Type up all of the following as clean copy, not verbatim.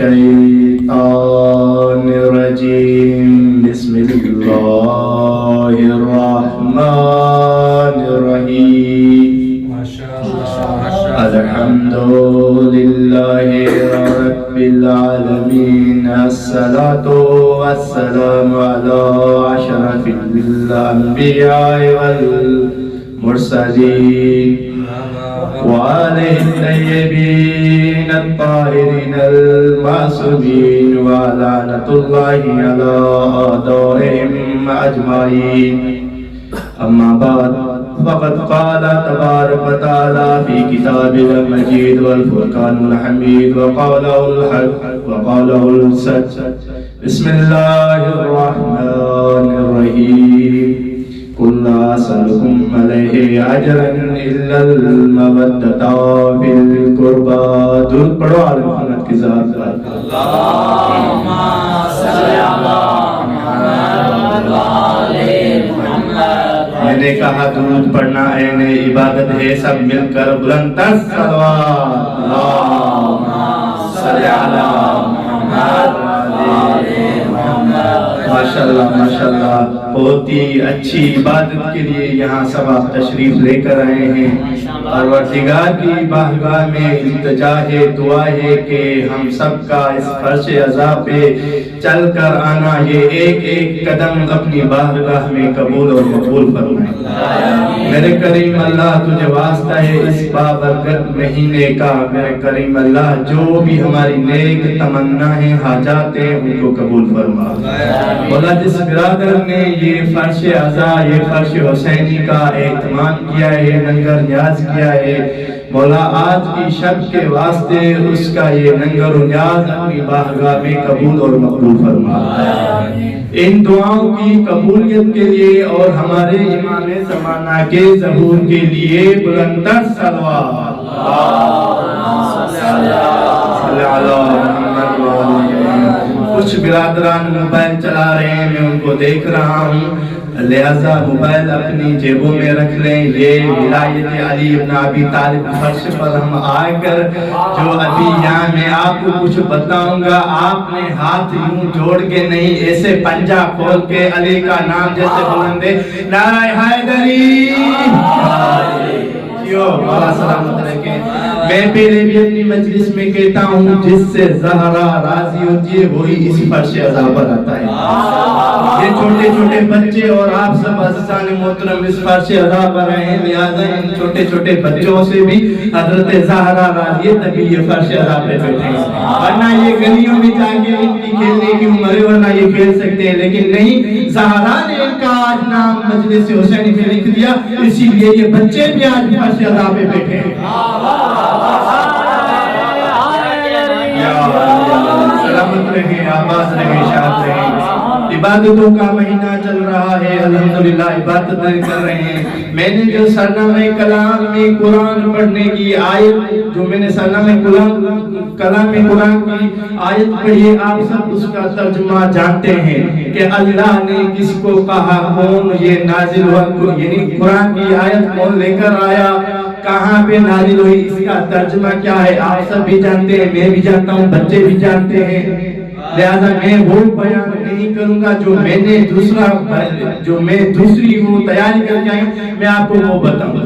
الشيطان الرجيم بسم الله الرحمن الرحيم الحمد لله رب العالمين الصلاة والسلام على أشرف الأنبياء والمرسلين وآله الطيبين الطاهرين المعصومين ولعنة الله على أعدائهم أجمعين أما بعد فقد قال تبارك وتعالى في كتابه المجيد والفرقان الحميد وقوله الحق وقوله الصدق بسم الله الرحمن الرحيم قل لا أسألكم عليه أجرا إلا المودة في القربى درود پڑھو عالم محمد کی ذات پر اللهم صل على محمد وعلى محمد میں نے کہا درود پڑھنا عین عبادت ہے سب مل کر بلند تر صلوات اللهم صل على محمد وعلى محمد ماشاءاللہ ماشاءاللہ بہت ہی اچھی عبادت کے لیے یہاں سب آپ تشریف لے کر آئے ہیں اور پروردگار کی بارگاہ میں التجا ہے دعا ہے کہ ہم سب کا اس فرش عذاب پہ چل کر آنا یہ ایک ایک قدم اپنی بارگاہ میں قبول اور مقبول فرمائے میرے کریم اللہ تجھے واسطہ ہے اس بابرکت مہینے کا میرے کریم اللہ جو بھی ہماری نیک تمنا ہے حاجات ہیں ان کو قبول فرما مولا جس برادر نے یہ فرش عزا یہ فرش حسینی کا اہتمام کیا ہے ننگر نیاز کیا ہے مولا آج کی شب کے واسطے اس کا یہ ننگر و نیاز اپنی بارگاہ میں قبول اور مقبول فرما ان دعاؤں کی قبولیت کے لیے اور ہمارے امام زمانہ کے ظہور کے لیے بلند تر صلوات کچھ برادران موبائل چلا رہے ہیں میں ان کو دیکھ رہا ہوں لہذا موبائل اپنی جیبوں میں رکھ لیں یہ ولایت علی ابن ابی طالب فرش پر ہم آ کر جو ابھی یہاں میں آپ کو کچھ بتاؤں گا آپ نے ہاتھ یوں جوڑ کے نہیں ایسے پنجہ کھول کے علی کا نام جیسے بلندے نعرہ حیدری مولا سلامت رکھیں میں پہلے بھی اپنی مجلس میں کہتا ہوں جس سے زہرا راضی ہوتی ہے وہی اس فرش عزا پر آتا ہے یہ چھوٹے چھوٹے بچے اور آپ سب عزیزان محترم اس فرش عزا پر آئے ہیں لہذا ان چھوٹے چھوٹے بچوں سے بھی حضرت زہرا راضی ہے تبھی یہ فرش عزا پہ بیٹھے ہیں ورنہ یہ گلیوں میں جا کے ان کی کھیلنے کی عمر ہے ورنہ یہ کھیل سکتے ہیں لیکن نہیں زہرا نے ان کا آج نام مجلس حسینی میں لکھ دیا اسی لیے یہ بچے بھی آج فرش عزا پہ بیٹھے ہیں سلامت رہے آباد رہے شاد رہے عبادتوں کا مہینہ چل رہا ہے الحمدللہ عبادت کر رہے ہیں میں نے جو سرنامہ کلام میں قرآن پڑھنے کی آیت جو میں نے سرنامہ کلام میں قرآن کی آیت پڑھی آپ سب اس کا ترجمہ جانتے ہیں کہ اللہ نے کس کو کہا کون یہ نازل ہوا یعنی قرآن کی آیت کون لے کر آیا کہاں پہ نازل ہوئی اس کا ترجمہ کیا ہے آپ سب بھی جانتے ہیں میں بھی جانتا ہوں بچے بھی جانتے ہیں لہذا میں وہ بیان نہیں کروں گا جو میں نے دوسری وہ تیاری کر کے آئی میں آپ کو وہ بتاؤں گا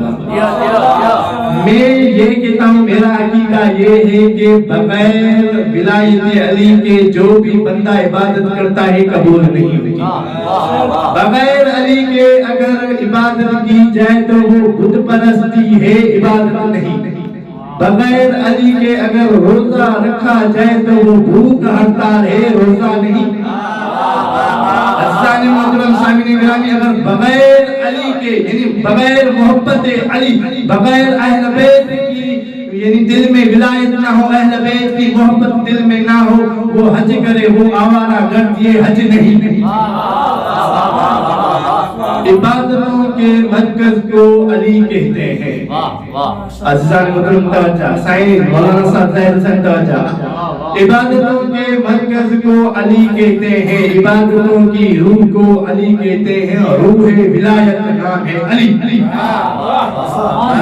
میں یہ کہتا ہوں میرا عقیدہ یہ ہے کہ بغیر ولایت علی کے جو بھی بندہ عبادت کرتا ہے قبول نہیں ہوگی بغیر علی کے اگر عبادت کی جائے تو وہ بت پرستی ہے عبادت نہیں بغیر علی کے اگر روزہ رکھا جائے تو وہ بھوک ہڑتال ہے روزہ نہیں عزیزان محترم سامعین گرامی اگر بغیر علی کے یعنی بغیر محبت علی بغیر اہل بیت کی یعنی دل میں ولایت نہ ہو اہل بیت کی محبت دل میں نہ ہو وہ حج کرے وہ آوارہ گرد یہ حج نہیں عبادتوں کے مرکز کو علی کہتے ہیں. عزیزان محترم توجہ، سائن مولانا صاحب ظاہر حسین توجہ. عبادتوں کے مرکز کو علی کہتے ہیں، عبادتوں کی روح کو علی کہتے ہیں، اور روح ولایت کا نام ہے علی.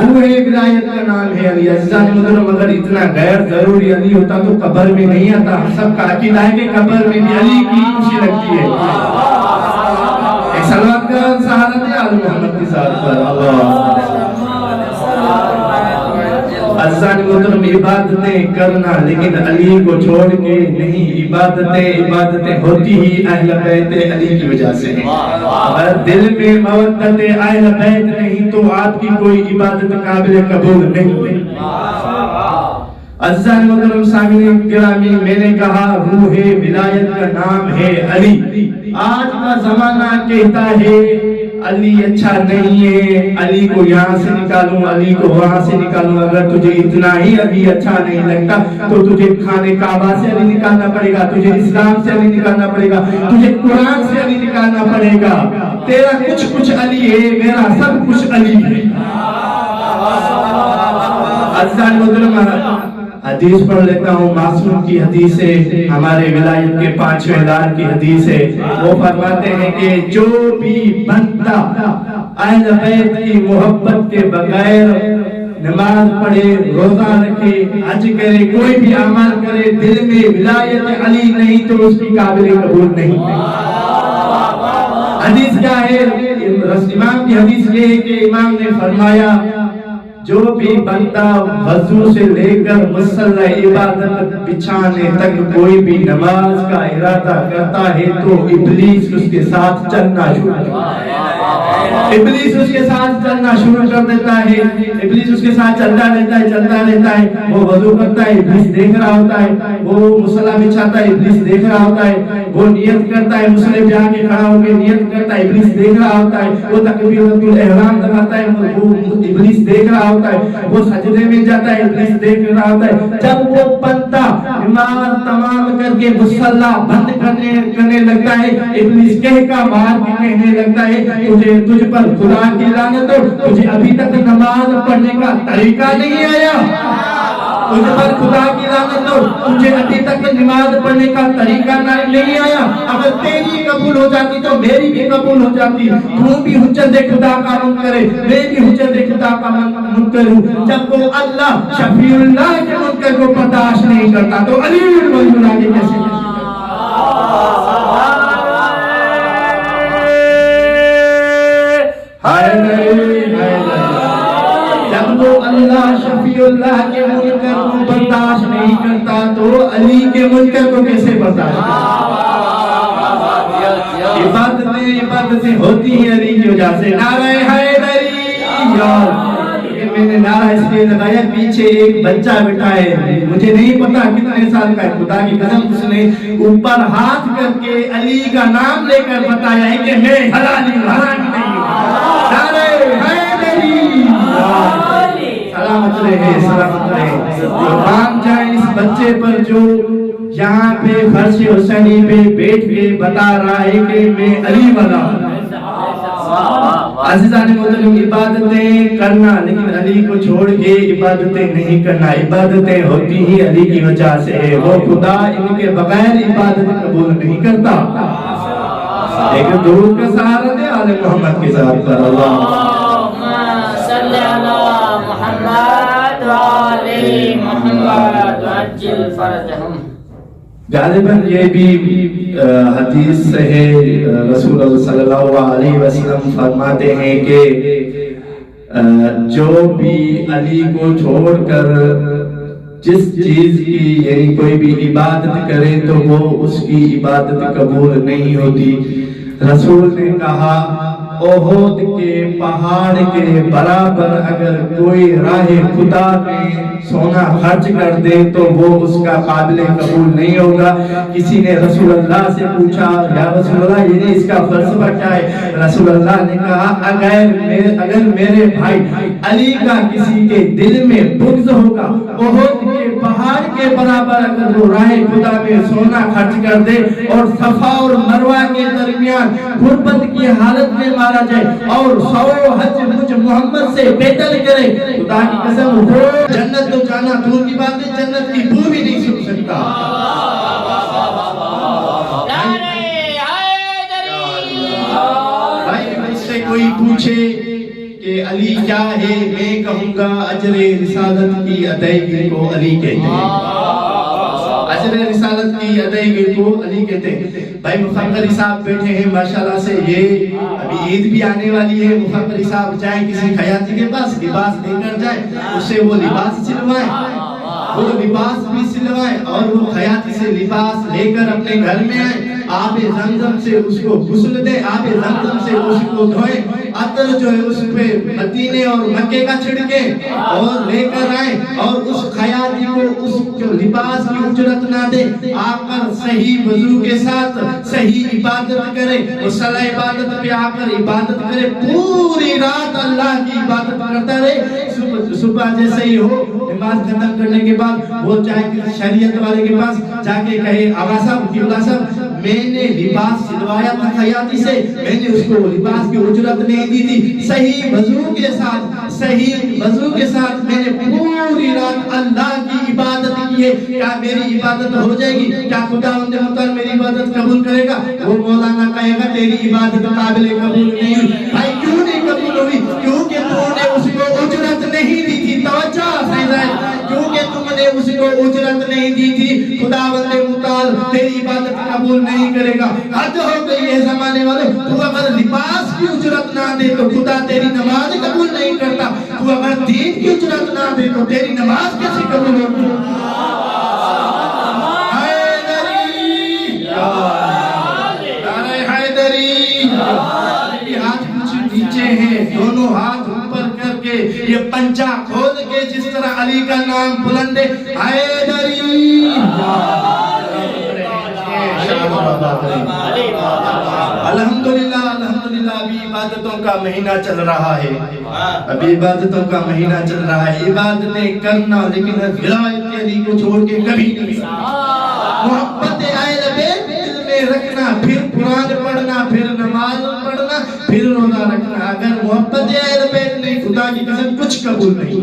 روح ولایت کا نام ہے علی. عزیزان محترم اگر اتنا غیر ضروری علی ہوتا تو قبر میں نہیں آتا. ہم سب کا عقیدہ ہے کہ قبر میں بھی علی کی خوشی لگتی ہے. ایک صلوات کا سہارت ہے آل محمد کی ذات پر. عزیزان محترم عبادتیں کرنا لیکن علی کو چھوڑ کے نہیں. عبادتیں ہوتی ہی اہل بیت علی کی وجہ سے ہیں. اگر دل میں مودت اہل بیت نہیں تو آپ کی کوئی عبادت قابل قبول نہیں. عزیزان محترم سامعین گرامی، میں نے کہا روح ولایت کا نام ہے علی. آج کا زمانہ کہتا ہے علی اچھا نہیں ہے، علی کو یہاں سے نکالوں، علی کو وہاں سے نکالوں. اگر تجھے اتنا ہی علی اچھا نہیں لگتا تو تجھے خانہ کعبہ سے علی نکالنا پڑے گا، تجھے اسلام سے علی نکالنا پڑے گا، تجھے قرآن سے علی نکالنا پڑے گا. تیرا کچھ علی ہے، میرا سب کچھ علی ہے. عزیزان محترم حدیث پڑھ لیتا ہوں. معصوم کی حدیث ہے، ہمارے ولایت کے 5ویں لال کی حدیث ہے. وہ فرماتے ہیں کہ جو بھی بندہ اہل بیت کی محبت کے بغیر نماز پڑھے، روزہ رکھے، حج کرے، کوئی بھی عمل کرے، دل میں ولایت علی نہیں تو اس کی قابل قبول نہیں. حدیث کیا ہے؟ امام کی حدیث یہ ہے کہ امام نے فرمایا جو بھی بندہ وضو سے لے کر مصلی عبادت بچھانے تک کوئی بھی نماز کا ارادہ کرتا ہے تو ابلیس اس کے ساتھ چلنا شروع کر دیتا ہے. ابلیس اس کے ساتھ چلتا رہتا ہے. وہ وضو کرتا ہے، ابلیس دیکھ رہا ہوتا ہے. وہ مصلی بچھاتا ہے، ابلیس دیکھ رہا ہوتا ہے. وہ نیت کرتا ہے، مصلی پہ آ کے کھڑا ہو کے نیت کرتا ہے، ابلیس دیکھ رہا ہوتا ہے. وہ تکبیرۃ الاحرام لگاتا ہے، وہ ابلیس دیکھ رہا ہوتا ہے. وہ سجدے میں جاتا ہے، ابلیس دیکھ رہا ہوتا ہے. جب وہ بندہ نماز تمام کر کے مصلی بند کرنے لگتا ہے، ابلیس مار کے کہنے لگتا ہے تجھ پر خدا کی لعنت ہو، تجھے ابھی تک نماز پڑھنے کا طریقہ نہیں آیا. تجھ پر خدا کی لعنت ہو، تجھے ابھی تک نماز پڑھنے کا طریقہ نہیں آیا. اگر تیری قبول ہو جاتی تو میری بھی قبول ہو جاتی. تو بھی حجت خدا کا منکر ہے، میں بھی حجت خدا کا منکر ہوں. جب وہ اللہ شفیع اللہ کے منکر کو برداشت نہیں کرتا تو علی بن اللہ کے کیسے جب وہ اللہ شفیع اللہ کے منکر کو برداشت نہیں کرتا تو علی کے منکر کو کیسے برداشت کرتا. عبادتیں ہوتی ہیں علی کی وجہ سے. نعرہ حیدری. میں نے نعرہ اس لیے لگایا، پیچھے ایک بچہ بیٹھا ہے، مجھے نہیں پتا کتنے سال کا ہے. خدا کی قسم اس نے اوپر ہاتھ کر کے علی کا نام لے کر بتایا ہے کہ میں حلالی نہیں ہوں. نعرہ حیدری. سلامت رہے. مان جائیں اس بچے پر جو یہاں پہ فرش حسینی پہ بیٹھ کے بتا رہا ہے کہ میں علی والا ہوں. عزیزان محترم عبادتیں کرنا لیکن علی کو چھوڑ کے عبادتیں نہیں کرنا. عبادتیں ہوتی ہی علی کی وجہ سے ہے. وہ خدا ان کے بغیر عبادت قبول نہیں کرتا. ایک درود کا سہارا دے آل محمد کے ساتھ پر. اللہم صلی علی محمد و آل محمد وعجل فرجہم. غالباً یہ بھی حدیث سے ہے. رسول اللہ صلی اللہ علیہ وسلم فرماتے ہیں کہ جو بھی علی کو چھوڑ کر جس چیز کی یعنی کوئی بھی عبادت کرے تو وہ اس کی عبادت قبول نہیں ہوتی. رسول نے کہا احد کے پہاڑ کے برابر اگر کوئی راہ خدا میں سونا خرچ کر دے تو وہ اس کا قابل قبول نہیں ہوگا. کسی نے رسول اللہ سے پوچھا یا رسول اللہ یہ اس کا فلسفہ کیا ہے؟ رسول اللہ نے کہا اگر میرے بھائی علی کا کسی کے دل میں بغض ہوگا، احد کے پہاڑ کے برابر اگر وہ راہ خدا میں سونا خرچ کر دے اور صفا اور مروہ کے درمیان غربت کی حالت میں مارا جائے اور 100 حج مجھ محمد سے بہتر کرے، خدا کی قسم وہ جنت تو جانا دور کی بات ہے، جنت کی بو بھی نہیں سن سکتا۔ بھائی مجھ سے کوئی پوچھے کہ علی کیا ہے، میں کہوں گا اجر رسالت کی ادائیگی کو علی کہتے ہیں، اجر رسالت کی ادائیگی کو علی کہتے ہیں۔ بھائی مفکری صاحب بیٹھے ہیں ماشاءاللہ سے، یہ ابھی عید بھی آنے والی ہے، مفکری صاحب جائیں کسی خیاطی کے پاس لباس لے کر جائیں، اس سے وہ لباس سلوائیں، وہ لباس بھی سلوائیں اور وہ خیاطی سے لباس لے کر اپنے گھر میں آئیں، آب زمزم سے اس کو غسل دیں، آب زمزم سے اس کو دھوئیں، عطر جو ہے اس پہ مدینے اور مکے کا چھڑکیں اور لے کر آئیں، اور اس خیاطی کو اس جو لباس کی اجرت نہ دے، آ کر صحیح وضو کے ساتھ صحیح عبادت کرے، مصلی عبادت پہ آ کر عبادت کرے، پوری رات اللہ کی عبادت کرتا رہے، صبح جیسے ہی ہو نماز ختم کرنے کے بعد وہ جائے شریعت والے کے پاس جا کے کہے آقا صاحب قبلہ صاحب میں نے لباس سلوایا تھا خیاطی سے، میں نے اس کو لباس کی اجرت نہیں دی تھی، صحیح وضو کے ساتھ صحیح وضو کے ساتھ میں نے پوری رات اللہ کی عبادت کی ہے، کیا میری عبادت ہو جائے گی؟ کیا خداوند مطلق میری عبادت قبول کرے گا؟ وہ مولانا کہے گا تیری عبادت قابل قبول نہیں ہوئی۔ بھائی کیوں نہیں قبول ہوئی؟ کیونکہ تو نے اس کو اجرت نہیں دی تھی، توجہ کیونکہ تم نے اس کو اجرت نہیں دی تھی، خداوند مطلق تیری عبادت قبول نہیں کرے گا۔ حد ہو گئی ہے زمانے والے، تو اگر لباس کی اجرت نہ دے تو خدا تیری نماز قبول نہیں کرتا، تو اگر دین کی اجرت نہ دے تو تیری نماز کیسے قبول ہوگی؟ دونوں ہاتھ اوپر کر کے یہ پنجہ کھول کے جس طرح علی کا نام بلند ہے، حیدری۔ الحمدللہ الحمدللہ ابھی عبادتوں کا مہینہ چل رہا ہے، ابھی عبادتوں کا مہینہ چل رہا ہے، عبادتیں کرنا لیکن ولایت علی کو چھوڑ کے کبھی نہیں، محبت اہل بیت دل میں رکھنا، پھر قرآن پڑھنا، پھر نماز پڑھنا، پھر روزہ رکھنا، اگر محبت اہل بیت نہیں خدا کی قسم کچھ قبول نہیں۔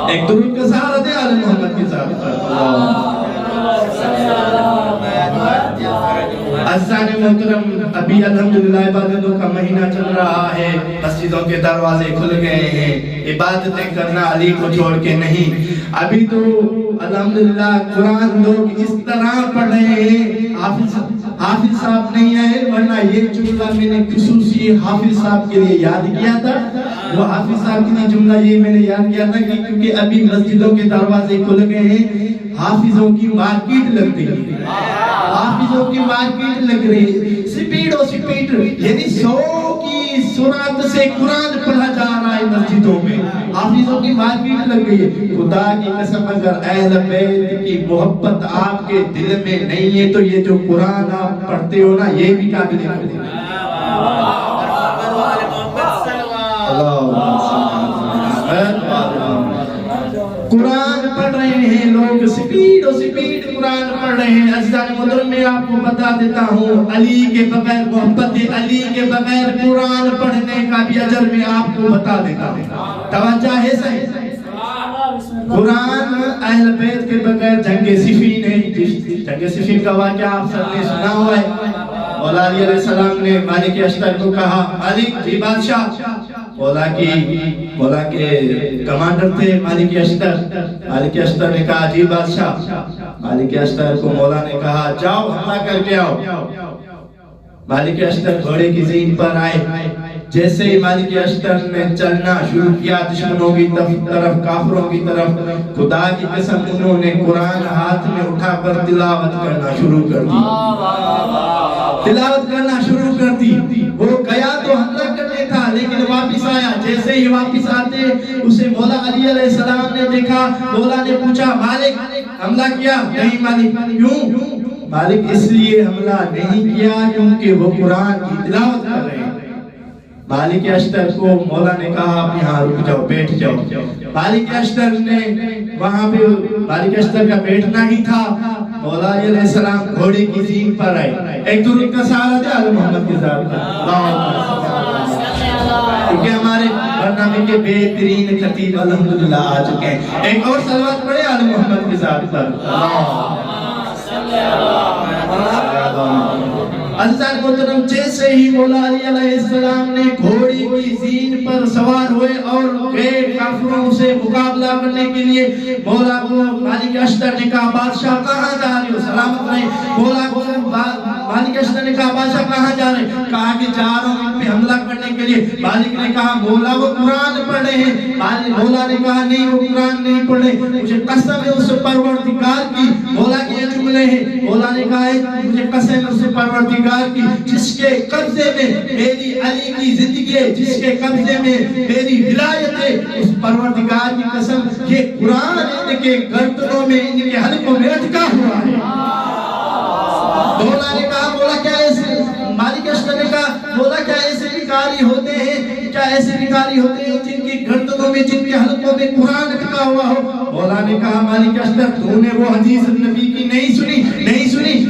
ایک درود کا سہارا دے آل محمد کے ساتھ۔ عزیزان محترم ابھی الحمدللہ عبادتوں کا مہینہ چل رہا ہے، مسجدوں کے دروازے کھل گئے ہیں، عبادتیں کرنا علی کو چھوڑ کے نہیں۔ ابھی تو الحمدللہ قرآن لوگ اس طرح پڑھ رہے ہیں، حافظ صاحب نہیں آئے، ورنہ یہ جملہ میں نے خصوصی حافظ صاحب کے لیے یاد کیا تھا، وہ حافظ صاحب کے لیے جملہ یہ میں نے یاد کیا تھا کہ کیونکہ ابھی مسجدوں کے دروازے کھل گئے ہیں، حافظوں کی مارکیٹ لگ رہی ہے، حافظوں کی مارکیٹ لگ رہی ہے، سپیڈ و سپیڈ یعنی 100 کی سرعت سے قرآن پڑھا جا رہا ہے مسجدوں میں، حافظوں کی مارکیٹ لگ گئی ہے۔ خدا کی قسم اگر اہل بیت کی محبت آپ کے دل میں نہیں ہے تو یہ جو قرآن آپ پڑھتے ہو نا یہ بھی قابل ہے۔ قرآن پڑھ رہے ہیں لوگ، سپیڈ و سپیڈ قرآن پڑھ رہے ہیں۔ عزیزان محترم میں آپ کو بتا دیتا ہوں، علی کے بغیر محبت علی کے بغیر قرآن پڑھنے کا بھی اجر میں آپ کو بتا دیتا ہوں، توجہ ہے صحیح؟ قرآن اہل بیت کے بغیر جنگ صفین ہے، جنگ صفین کا واقعہ آپ سب نے سنا ہوا ہے۔ مولا علی علیہ السلام نے مالک اشتر کو کہا، مالک جی بادشاہ، مولا کے کمانڈر تھے مالک اشتر، مالک اشتر نے کہا جی بادشاہ، مالک اشتر کو مولا نے کہا جاؤ حملہ کر کے آؤ۔ مالک اشتر گھوڑے کی زین پر آئے، جیسے ہی مالک اشتر نے چلنا شروع کیا دشمنوں کی طرف، کافروں کی طرف، خدا کی قسم انہوں نے قرآن ہاتھ میں اٹھا کر تلاوت کرنا شروع کر دی، تلاوت کرنا شروع کر دی۔ وہ گیا تو حملہ کرنے تھا لیکن واپس آیا، جیسے ہی واپس آتے اسے مولا علی علیہ السلام نے دیکھا، مولا نے پوچھا مالک حملہ کیا؟ نہیں مالک۔ کیوں؟ مالک اس لیے حملہ نہیں کیا کیونکہ وہ قرآن کی تلاوت کر رہے ہیں۔ مالک اشتر کو مولا نے کہا آپ یہاں رک جاؤ، بیٹھ جاؤ۔ مالک اشتر نے وہاں پہ، مالک اشتر کا بیٹھنا ہی تھا، مولا علی علیہ السلام گھوڑے کی زین پر آئے. ایک درود کا سہارا دے آل محمد کے ذات پر. کیونکہ ہمارے برنامے کے بہترین خطیب الحمدللہ آ چکے ہیں. ایک اور صلوات پڑھے آل محمد کے ذات پر. عزیزان محترم، جیسے ہی مولا علی علیہ السلام نے گھوڑی کی زین پر سوار ہوئے اور غیر کافروں سے مقابلہ کرنے کے لیے مولا کو مالک اشتر نے کہا بادشاہ کہاں جا رہے ہو؟ سلامت رہے. مولا کو مالک اشتر نے کہا بادشاہ کہاں جا رہے؟ کہا کہ جا رہا ہوں ان پہ حملہ کرنے کے لیے. مالک نے کہا مولا وہ قرآن پڑھ رہے ہیں. مولا نے کہا نہیں وہ قرآن نہیں پڑھ رہے، مجھے قسم ہے اس پروردگار کی. مولا کے یہ جملے ہیں. مولا نے کہا مجھے قسم ہے اس پروردگار کی جس کے قبضے میں میری علی کی زندگی ہے، جس کے قبضے میں میری ولایت ہے، اس پروردگار کی قسم یہ قرآن ان کے گردنوں میں ان کے حلقوں میں اٹکا ہوا ہے. مولا نے کہا مولا کیا ایسے، مالک اشتر نے کہا مولا کیا ایسے بھکاری ہوتے ہیں، کیا ایسے بھکاری ہوتے ہیں جن کی گردنوں میں جن کے حلقوں میں قرآن اٹکا ہوا ہو؟ مولا نے کہا مالک اشتر تو نے وہ حدیث نبی کی نہیں سنی؟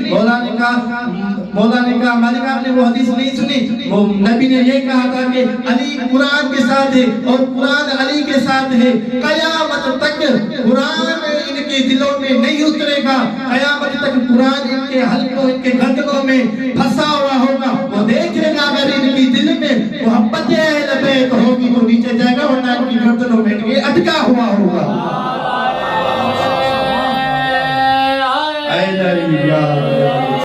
مولا نے کہا مالک آپ نے وہ حدیث نہیں سنی؟ وہ نبی نے یہ کہا تھا کہ علی قرآن کے ساتھ ہے اور قرآن علی کے ساتھ ہے. قیامت تک قرآن ان کے دلوں میں نہیں اترے گا. قیامت تک قرآن ان کے حلقوں ان کے گردنوں میں پھنس